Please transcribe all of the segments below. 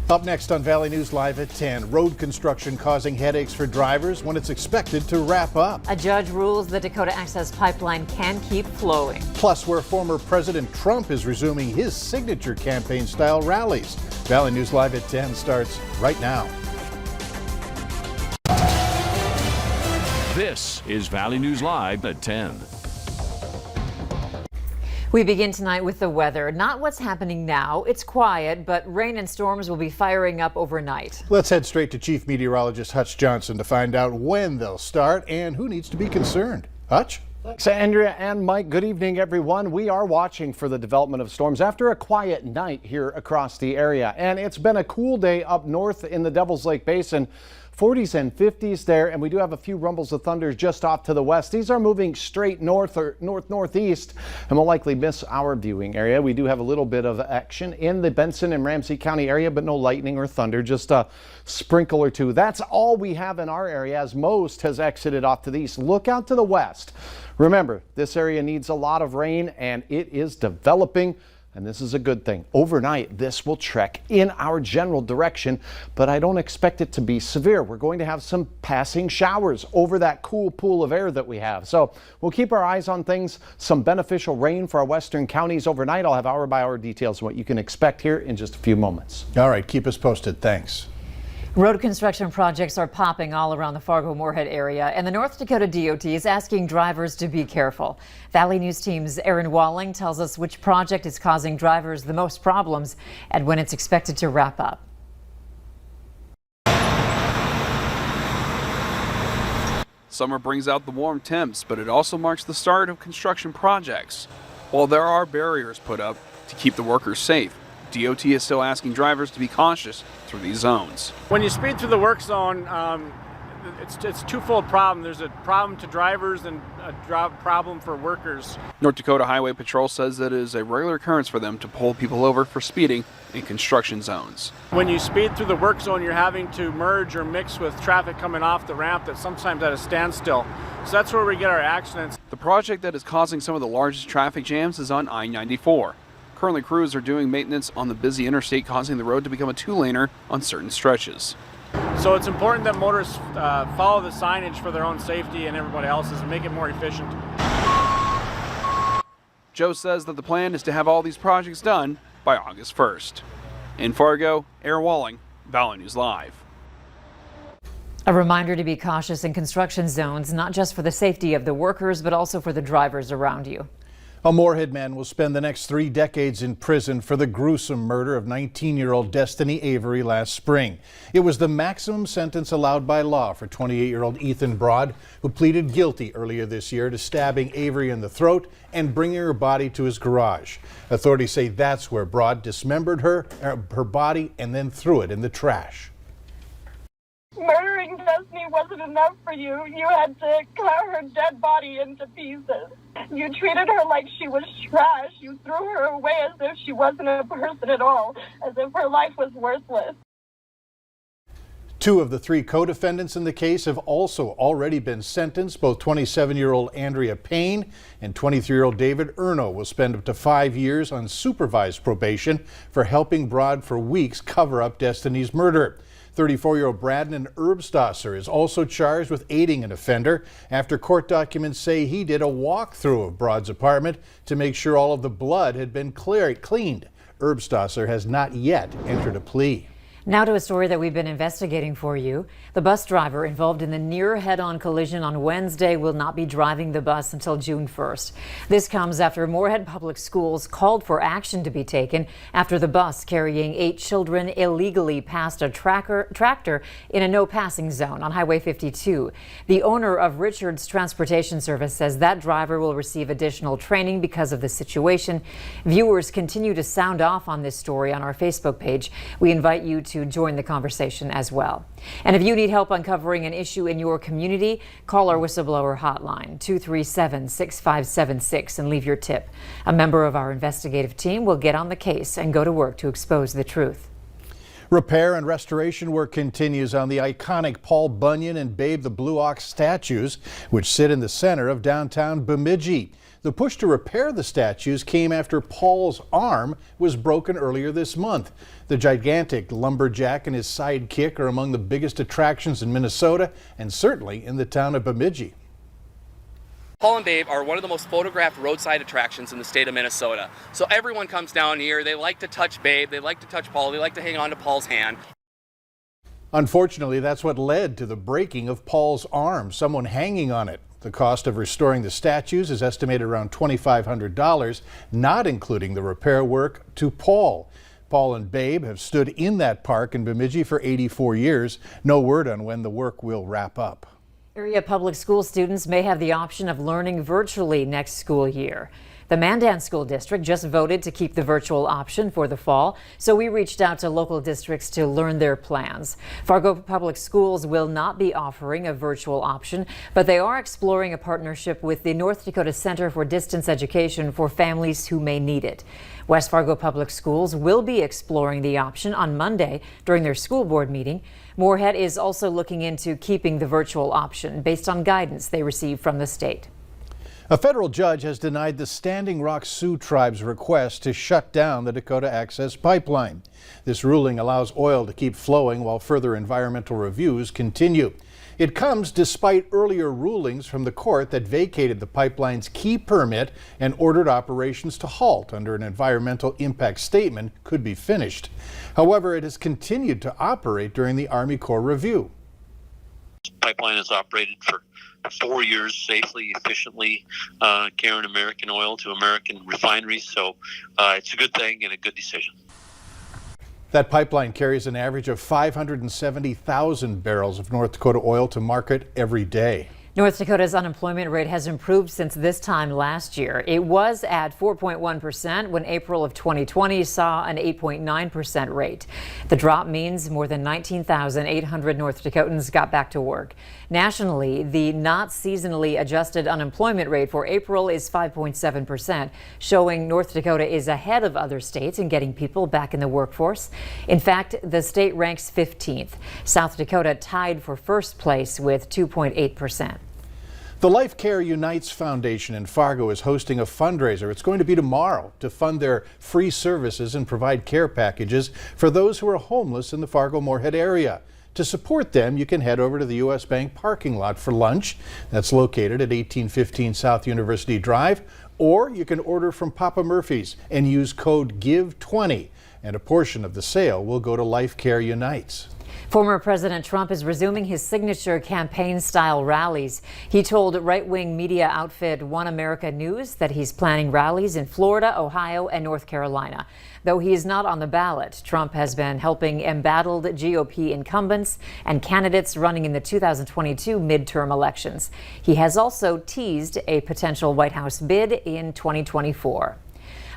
Up next on Valley News Live at 10, road construction causing headaches for drivers when it's expected to wrap up. A judge rules the Dakota Access Pipeline can keep flowing. Plus, where former President Trump is resuming his signature campaign-style rallies. Valley News Live at 10 starts right now. This is Valley News Live at 10. We begin tonight with the weather. Not what's happening now. It's quiet, but rain and storms will be firing up overnight. Let's head straight to Chief Meteorologist Hutch Johnson to find out when they'll start and who needs to be concerned. Hutch? Thanks, Andrea and Mike. Good evening, everyone. We are watching for the development of storms after a quiet night here across the area. And it's been a cool day up north in the Devil's Lake Basin. 40s and 50s there, and we do have a few rumbles of thunder just off to the west. These are moving straight north or northeast and will likely miss our viewing area. We do have a little bit of action in the Benson and Ramsey County area, but no lightning or thunder, just a sprinkle or two. That's all we have in our area, as most has exited off to the east. Look out to the west. Remember, this area needs a lot of rain, and it is developing. And this is a good thing. Overnight, this will trek in our general direction, but I don't expect it to be severe. We're going to have some passing showers over that cool pool of air that we have. So we'll keep our eyes on things. Some beneficial rain for our western counties overnight. I'll have hour-by-hour details on what you can expect here in just a few moments. All right, keep us posted. Thanks. Road construction projects are popping all around the Fargo-Moorhead area, and the North Dakota DOT is asking drivers to be careful. Valley News Team's Aaron Walling tells us which project is causing drivers the most problems and when it's expected to wrap up. Summer brings out the warm temps, but it also marks the start of construction projects. While there are barriers put up to keep the workers safe, DOT is still asking drivers to be cautious through these zones. When you speed through the work zone, it's a twofold problem. There's a problem to drivers and a problem for workers. North Dakota Highway Patrol says that it is a regular occurrence for them to pull people over for speeding in construction zones. When you speed through the work zone, you're having to merge or mix with traffic coming off the ramp that's sometimes at a standstill. So that's where we get our accidents. The project that is causing some of the largest traffic jams is on I-94. Currently, crews are doing maintenance on the busy interstate, causing the road to become a two-laner on certain stretches. So it's important that motorists follow the signage for their own safety and everybody else's and make it more efficient. Joe says that the plan is to have all these projects done by August 1st. In Fargo, Aaron Walling, Valley News Live. A reminder to be cautious in construction zones, not just for the safety of the workers, but also for the drivers around you. A Moorhead man will spend the next 3 decades in prison for the gruesome murder of 19-year-old Destiny Avery last spring. It was the maximum sentence allowed by law for 28-year-old Ethan Broad, who pleaded guilty earlier this year to stabbing Avery in the throat and bringing her body to his garage. Authorities say that's where Broad dismembered her body and then threw it in the trash. Murdering Destiny wasn't enough for you. You had to cut her dead body into pieces. You treated her like she was trash. You threw her away as if she wasn't a person at all, as if her life was worthless. 2 of the 3 co-defendants in the case have also already been sentenced. Both 27-year-old Andrea Payne and 23-year-old David Erno will spend up to 5 years on supervised probation for helping Broad for weeks cover up Destiny's murder. 34-year-old Braden Erbstasser is also charged with aiding an offender after court documents say he did a walkthrough of Broad's apartment to make sure all of the blood had been cleaned. Erbstasser has not yet entered a plea. Now to a story that we've been investigating for you. The bus driver involved in the near head-on collision on Wednesday will not be driving the bus until June 1st. This comes after Moorhead Public Schools called for action to be taken after the bus carrying 8 children illegally passed a tractor in a no-passing zone on Highway 52. The owner of Richards Transportation Service says that driver will receive additional training because of the situation. Viewers continue to sound off on this story on our Facebook page. We invite you to join the conversation as well. And if you need help uncovering an issue in your community, call our whistleblower hotline 237-6576 and leave your tip. A member of our investigative team will get on the case and go to work to expose the truth. Repair and restoration work continues on the iconic Paul Bunyan and Babe the Blue Ox statues, which sit in the center of downtown Bemidji. The push to repair the statues came after Paul's arm was broken earlier this month. The gigantic lumberjack and his sidekick are among the biggest attractions in Minnesota and certainly in the town of Bemidji. Paul and Babe are one of the most photographed roadside attractions in the state of Minnesota. So everyone comes down here, they like to touch Babe, they like to touch Paul, they like to hang on to Paul's hand. Unfortunately, that's what led to the breaking of Paul's arm, someone hanging on it. The cost of restoring the statues is estimated around $2,500, not including the repair work to Paul. Paul and Babe have stood in that park in Bemidji for 84 years. No word on when the work will wrap up. Area public school students may have the option of learning virtually next school year. The Mandan School District just voted to keep the virtual option for the fall, so we reached out to local districts to learn their plans. Fargo Public Schools will not be offering a virtual option, but they are exploring a partnership with the North Dakota Center for Distance Education for families who may need it. West Fargo Public Schools will be exploring the option on Monday during their school board meeting. Moorhead is also looking into keeping the virtual option based on guidance they received from the state. A federal judge has denied the Standing Rock Sioux Tribe's request to shut down the Dakota Access Pipeline. This ruling allows oil to keep flowing while further environmental reviews continue. It comes despite earlier rulings from the court that vacated the pipeline's key permit and ordered operations to halt under an environmental impact statement could be finished. However, it has continued to operate during the Army Corps review. This pipeline has operated for 4 years safely, efficiently, carrying American oil to American refineries. So it's a good thing and a good decision. That pipeline carries an average of 570,000 barrels of North Dakota oil to market every day. North Dakota's unemployment rate has improved since this time last year. It was at 4.1% when April of 2020 saw an 8.9% rate. The drop means more than 19,800 North Dakotans got back to work. Nationally, the not seasonally adjusted unemployment rate for April is 5.7%, showing North Dakota is ahead of other states in getting people back in the workforce. In fact, the state ranks 15th. South Dakota tied for first place with 2.8%. The Life Care Unites Foundation in Fargo is hosting a fundraiser. It's going to be tomorrow to fund their free services and provide care packages for those who are homeless in the Fargo-Moorhead area. To support them, you can head over to the U.S. Bank parking lot for lunch. That's located at 1815 South University Drive. Or you can order from Papa Murphy's and use code GIVE20, and a portion of the sale will go to Life Care Unites. Former President Trump is resuming his signature campaign-style rallies. He told right-wing media outfit One America News that he's planning rallies in Florida, Ohio, and North Carolina. Though he is not on the ballot, Trump has been helping embattled GOP incumbents and candidates running in the 2022 midterm elections. He has also teased a potential White House bid in 2024.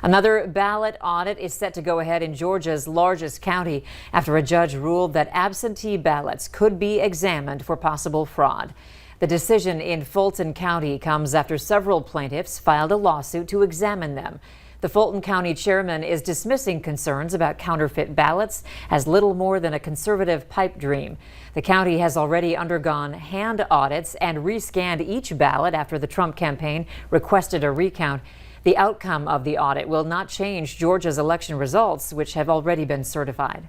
Another ballot audit is set to go ahead in Georgia's largest county after a judge ruled that absentee ballots could be examined for possible fraud. The decision in Fulton County comes after several plaintiffs filed a lawsuit to examine them. The Fulton County chairman is dismissing concerns about counterfeit ballots as little more than a conservative pipe dream. The county has already undergone hand audits and rescanned each ballot after the Trump campaign requested a recount. The outcome of the audit will not change Georgia's election results, which have already been certified.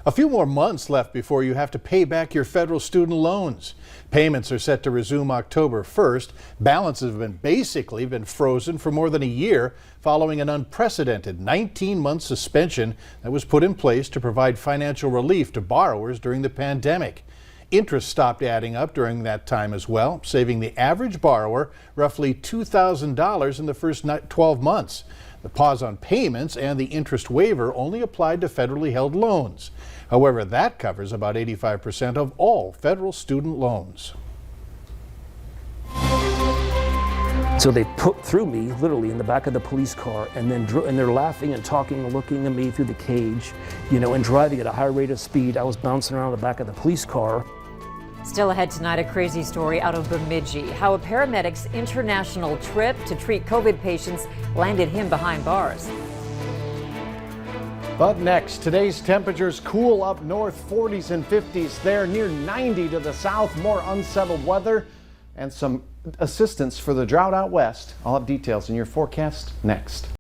A few more months left before you have to pay back your federal student loans. Payments are set to resume October 1st. Balances have basically been frozen for more than a year following an unprecedented 19-month suspension that was put in place to provide financial relief to borrowers during the pandemic. Interest stopped adding up during that time as well, saving the average borrower roughly $2,000 in the first 12 months. The pause on payments and the interest waiver only applied to federally held loans. However, that covers about 85% of all federal student loans. So they threw me literally in the back of the police car, and they're laughing and talking and looking at me through the cage, and driving at a high rate of speed. I was bouncing around the back of the police car. Still ahead tonight, a crazy story out of Bemidji. How a paramedic's international trip to treat COVID patients landed him behind bars. But next, today's temperatures cool up north, 40s and 50s there, near 90 to the south, more unsettled weather. and some assistance for the drought out west. I'll have details in your forecast next.